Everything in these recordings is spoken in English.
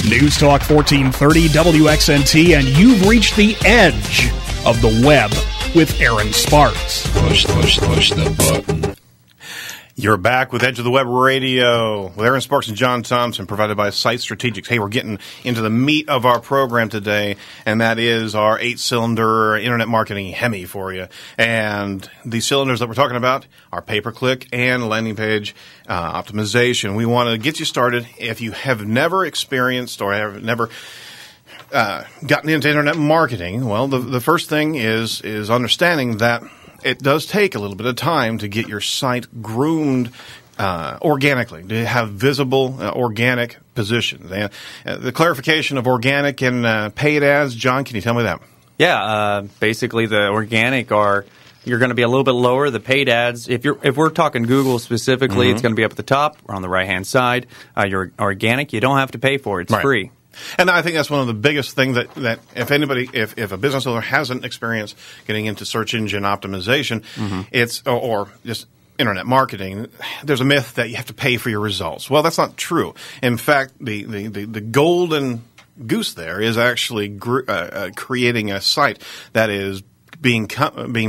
News Talk 1430 WXNT, and you've reached the edge of the web with Aaron Sparks. Push the button. You're back with Edge of the Web Radio with Aaron Sparks and John Thompson, provided by Site Strategics. Hey, we're getting into the meat of our program today, and that is our 8-cylinder internet marketing Hemi for you. And the cylinders that we're talking about are pay-per-click and landing page optimization. We want to get you started. If you have never experienced or have never gotten into internet marketing, well, the first thing is understanding that it does take a little bit of time to get your site groomed organically, to have visible organic positions. The clarification of organic and paid ads, John, can you tell me that? Yeah, basically the organic are you're going to be a little bit lower. The paid ads, if we're talking Google specifically, it's going to be up at the top or on the right hand side. Your organic, you don't have to pay for it; it's free. And I think that's one of the biggest things that if a business owner hasn't experienced getting into search engine optimization, it's or just internet marketing, there's a myth that you have to pay for your results. Well, that's not true. In fact, the golden goose there is actually creating a site that is being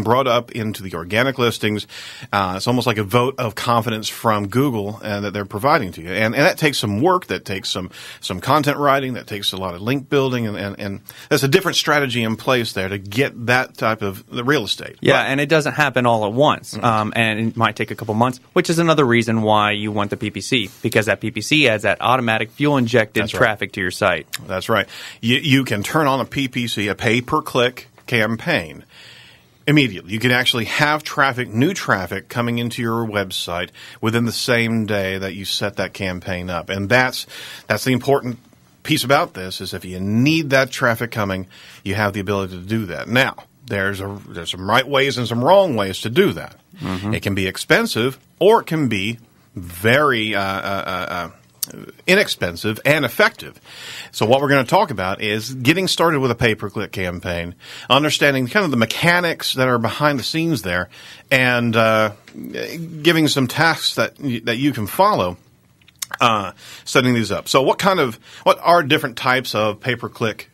brought up into the organic listings. It's almost like a vote of confidence from Google that they're providing to you. And that takes some work, that takes some content writing, that takes a lot of link building, and there's a different strategy in place there to get that type of the real estate. Yeah, and it doesn't happen all at once. And it might take a couple months, which is another reason why you want the PPC, because that PPC adds that automatic fuel-injected traffic to your site. That's right. You can turn on a PPC, a pay-per-click campaign, immediately. You can actually have new traffic coming into your website within the same day that you set that campaign up. And that's the important piece about this, is if you need that traffic coming, you have the ability to do that. Now, there's some right ways and some wrong ways to do that. It can be expensive, or it can be very inexpensive and effective. So what we're going to talk about is getting started with a pay-per-click campaign, understanding kind of the mechanics that are behind the scenes there, and giving some tasks that you can follow, setting these up. So what are different types of pay-per-click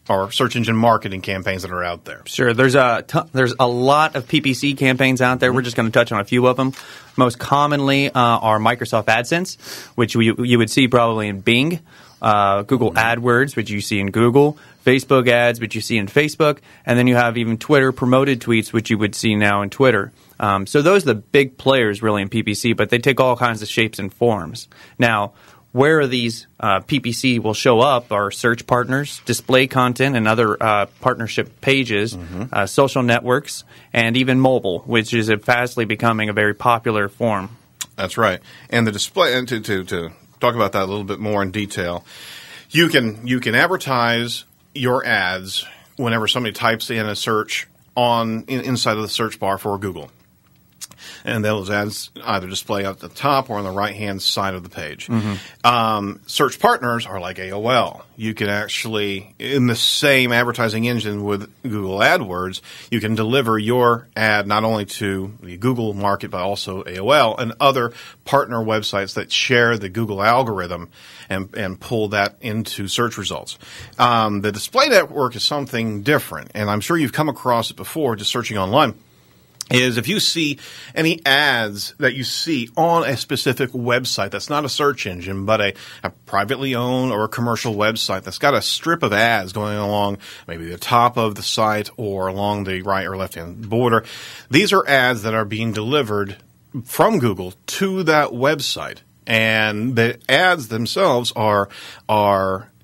or search engine marketing campaigns that are out there? Sure. There's a lot of PPC campaigns out there. We're just going to touch on a few of them. Most commonly are Microsoft AdSense, which you would see probably in Bing, Google AdWords, which you see in Google, Facebook ads, which you see in Facebook, and then you have even Twitter promoted tweets, which you would see now in Twitter. So those are the big players really in PPC, but they take all kinds of shapes and forms. Now, where these PPC will show up are search partners, display content, and other partnership pages, social networks, and even mobile, which is fastly becoming a very popular form. That's right. And the display, and to talk about that a little bit more in detail, you can advertise your ads whenever somebody types in a search inside of the search bar for Google. And those ads either display at the top or on the right-hand side of the page. Search partners are like AOL. You can actually, in the same advertising engine with Google AdWords, you can deliver your ad not only to the Google market, but also AOL and other partner websites that share the Google algorithm and pull that into search results. The display network is something different, and I'm sure you've come across it before just searching online. Is if you see any ads that you see on a specific website that's not a search engine, but a privately owned or a commercial website that's got a strip of ads going along maybe the top of the site or along the right or left-hand border, these are ads that are being delivered from Google to that website. And the ads themselves are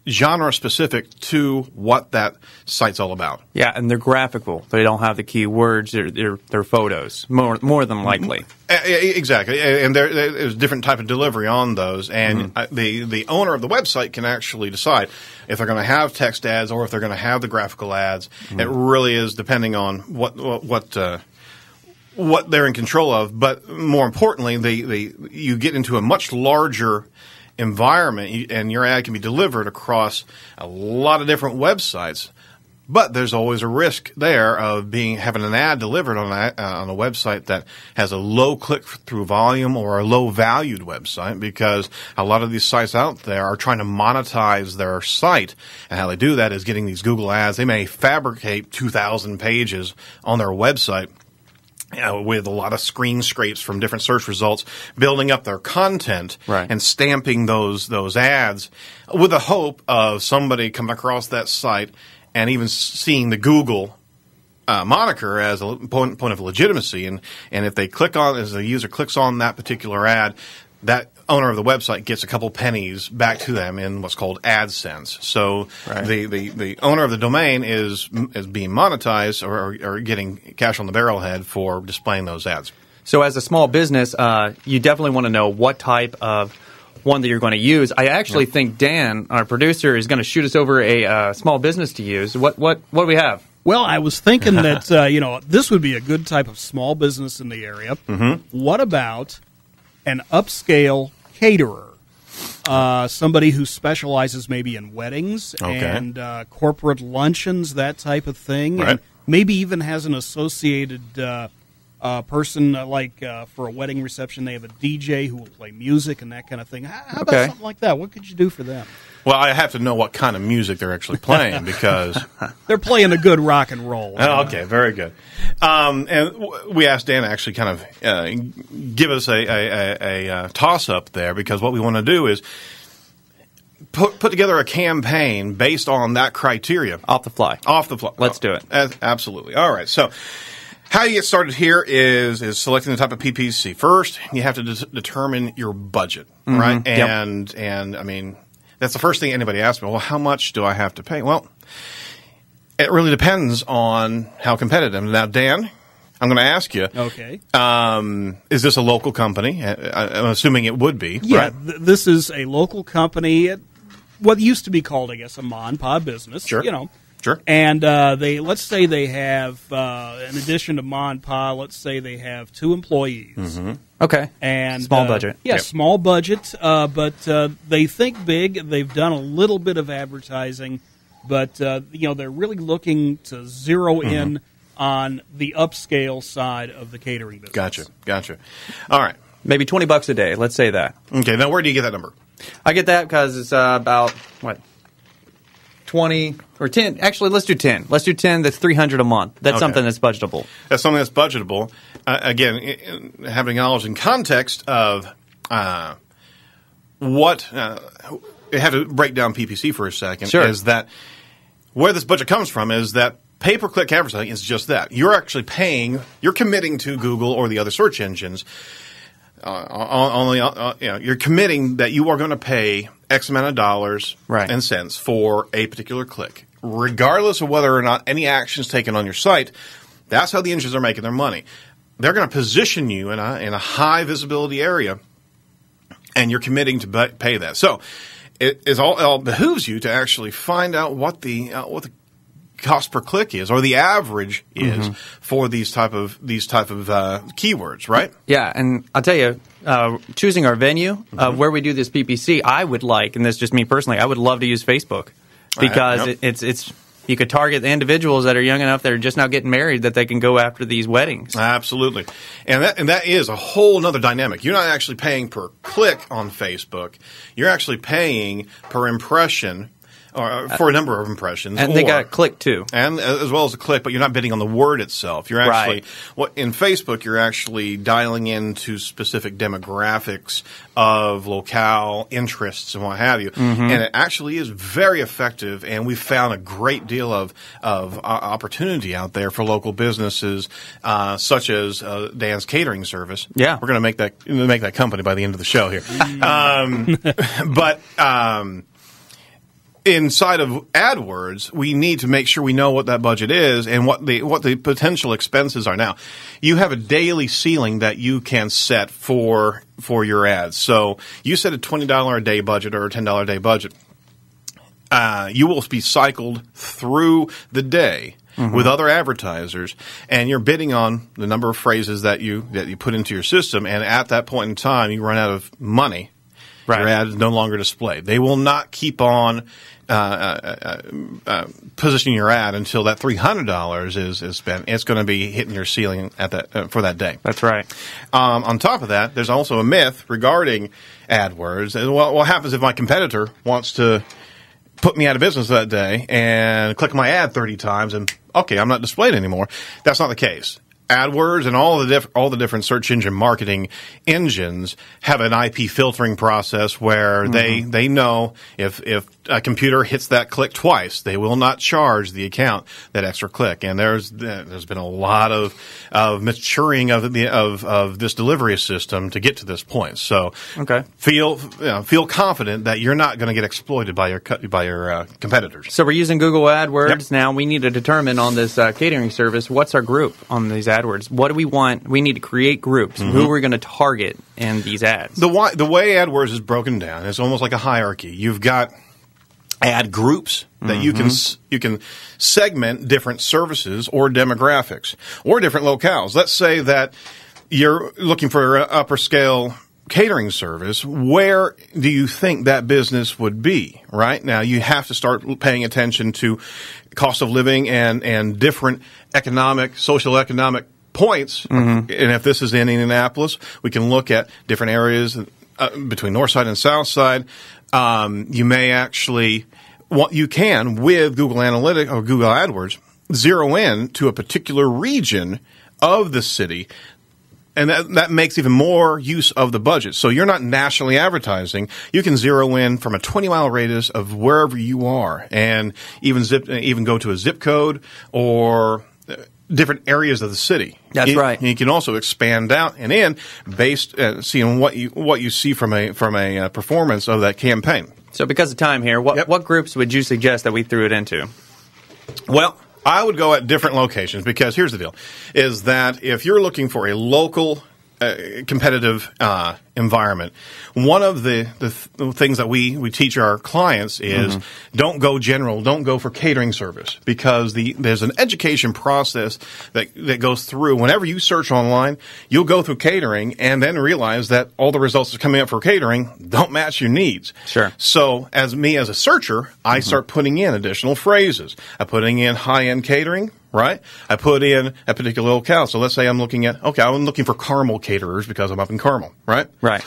genre specific to what that site's all about. Yeah, and they're graphical. They don't have the keywords. They're photos, more than likely. Exactly, and there's different type of delivery on those, and the owner of the website can actually decide if they're going to have text ads or if they're going to have the graphical ads. It really is depending on what they're in control of. But more importantly, you get into a much larger environment, and your ad can be delivered across a lot of different websites But there's always a risk there of having an ad delivered on a website that has a low click-through volume or a low-valued website, because a lot of these sites out there are trying to monetize their site. And how they do that is getting these Google ads. They may fabricate 2,000 pages on their website, with a lot of screen scrapes from different search results, building up their content and stamping those ads with the hope of somebody coming across that site and even seeing the Google moniker as a point of legitimacy. And if they as the user clicks on that particular ad, that owner of the website gets a couple pennies back to them in what's called AdSense. So the owner of the domain is being monetized or getting cash on the barrelhead for displaying those ads. So as a small business, you definitely want to know what type of one that you're going to use. I actually think Dan, our producer, is going to shoot us over a small business to use. What do we have? Well, I was thinking that this would be a good type of small business in the area. Mm-hmm. What about an upscale caterer? Somebody who specializes maybe in weddings and corporate luncheons, that type of thing, and maybe even has an associated person for a wedding reception. They have a DJ who will play music and that kind of thing. How about something like that? What could you do for them? Well, I have to know what kind of music they're actually playing, because they're playing a good rock and roll. Oh, okay, very good. And we asked Dan to actually kind of give us a toss-up there, because what we want to do is put together a campaign based on that criteria. Off the fly. Let's do it. Absolutely. All right, so how you get started here is selecting the type of PPC. First, you have to determine your budget, right? And I mean, that's the first thing anybody asks me. Well, how much do I have to pay? Well, it really depends on how competitive. Now, Dan, I'm going to ask you. Okay. Is this a local company? I'm assuming it would be. Yeah, right? This is a local company. What used to be called, I guess, a ma and pa business. Sure. Sure. And let's say they have, in addition to ma and pa, let's say they have 2 employees. Mm-hmm. Okay. And small budget. Yeah, small budget. But they think big. They've done a little bit of advertising, but they're really looking to zero in on the upscale side of the catering business. Gotcha. All right. Maybe $20 a day. Let's say that. Okay. Now, where do you get that number? I get that because it's about 20 or 10. Actually, let's do 10. Let's do 10. That's $300 a month. That's something that's budgetable. That's something that's budgetable. Again, having knowledge and context of what you have to break down PPC for a second. Sure. Is that where this budget comes from? Is that pay-per-click advertising is just that. You're actually paying. You're committing to Google or the other search engines. You're committing that you are going to pay X amount of dollars and cents for a particular click, regardless of whether or not any action is taken on your site. That's how the engines are making their money. They're going to position you in a high visibility area, and you're committing to pay that. So it all behooves you to actually find out what the cost per click is, or the average is for these type of keywords, right? Yeah, and I'll tell you, choosing our venue where we do this PPC, I would like, and this is just me personally, I would love to use Facebook, because it's you could target the individuals that are young enough that are just now getting married that they can go after these weddings. Absolutely, and that is a whole other dynamic. You're not actually paying per click on Facebook; you're actually paying per impression. Or for a number of impressions. And they got a click, too. And as well as a click, but you're not bidding on the word itself. You're actually, in Facebook, you're actually dialing into specific demographics of locale interests and what have you. And it actually is very effective, and we've found a great deal of opportunity out there for local businesses, such as Dan's catering service. Yeah. We're going to make that company by the end of the show here. Inside of AdWords, we need to make sure we know what that budget is and what the potential expenses are. Now, you have a daily ceiling that you can set for your ads. So you set a $20 a day budget or a $10 a day budget. You will be cycled through the day with other advertisers, and you're bidding on the number of phrases that you put into your system. And at that point in time, you run out of money. Right. Your ad is no longer displayed. They will not keep on positioning your ad until that $300 is spent. It's going to be hitting your ceiling at that for that day. That's right. On top of that, there's also a myth regarding AdWords. What happens if my competitor wants to put me out of business that day and click my ad 30 times and, okay, I'm not displayed anymore? That's not the case. AdWords and all the different search engine marketing engines have an IP filtering process where they know if a computer hits that click twice, they will not charge the account that extra click. And there's been a lot of maturing of this delivery system to get to this point. So feel confident that you're not going to get exploited by your competitors. So we're using Google AdWords. Now we need to determine on this catering service, what's our group on these AdWords? What do we want? We need to create groups. Who are we going to target in these ads? The way AdWords is broken down is almost like a hierarchy. You've got ad groups that you can segment different services or demographics or different locales. Let's say that you're looking for an upper scale catering service. Where do you think that business would be? Right now, you have to start paying attention to cost of living and different social economic points. And if this is in Indianapolis, we can look at different areas between North Side and South Side. You may actually, you can with Google Analytics or Google AdWords, zero in to a particular region of the city. And that makes even more use of the budget. So you're not nationally advertising. You can zero in from a 20-mile radius of wherever you are, and even go to a zip code or different areas of the city. That's right. You can also expand out and in based seeing what you see from a performance of that campaign. So because of time here, what groups would you suggest that we threw it into? Well, I would go at different locations because here's the deal, is that if you're looking for a local competitive environment, one of the things that we teach our clients is don't go general, don't go for catering service, because there's an education process that goes through. Whenever you search online, you'll go through catering and then realize that all the results that are coming up for catering don't match your needs. Sure. So as a searcher, I start putting in additional phrases. I'm putting in high-end catering. Right? I put in a particular locale. So let's say I'm looking for Carmel caterers because I'm up in Carmel, right? Right.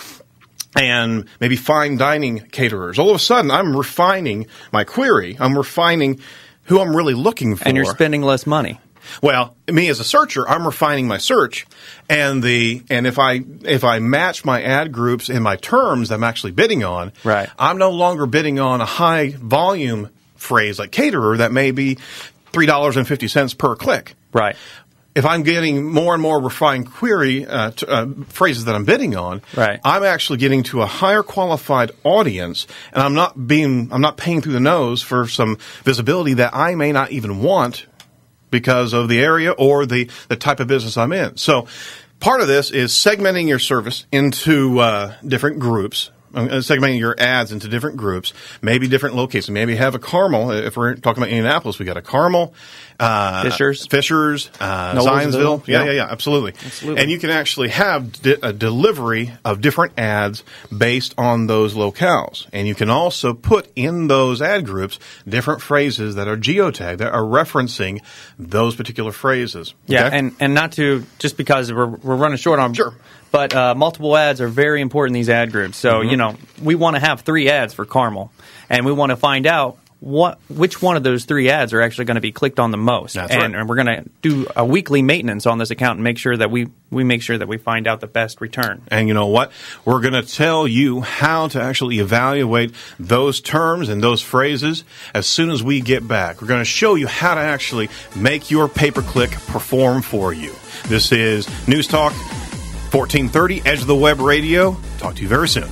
And maybe fine dining caterers. All of a sudden, I'm refining my query. I'm refining who I'm really looking for. And you're spending less money. Well, me as a searcher, I'm refining my search, and if I match my ad groups and my terms that I'm actually bidding on, right, I'm no longer bidding on a high volume phrase like caterer that may be $3.50 per click. Right. If I'm getting more and more refined query phrases that I'm bidding on, right, I'm actually getting to a higher qualified audience, and I'm not paying through the nose for some visibility that I may not even want because of the area or the type of business I'm in. So part of this is segmenting your service into different groups. Segmenting your ads into different groups, maybe different locations. Maybe have a Carmel. If we're talking about Indianapolis, we got a Carmel, Fishers, Zionsville. Yeah, absolutely. And you can actually have a delivery of different ads based on those locales. And you can also put in those ad groups different phrases that are geotagged, that are referencing those particular phrases. Yeah, okay? and not to, just because we're running short on... Sure. But multiple ads are very important in these ad groups. So, we want to have 3 ads for Carmel, and we want to find out which one of those 3 ads are actually going to be clicked on the most. That's right. And we're going to do a weekly maintenance on this account and make sure that we make sure that we find out the best return. And you know what? We're going to tell you how to actually evaluate those terms and those phrases as soon as we get back. We're going to show you how to actually make your pay-per-click perform for you. This is News Talk 1430, Edge of the Web Radio. Talk to you very soon.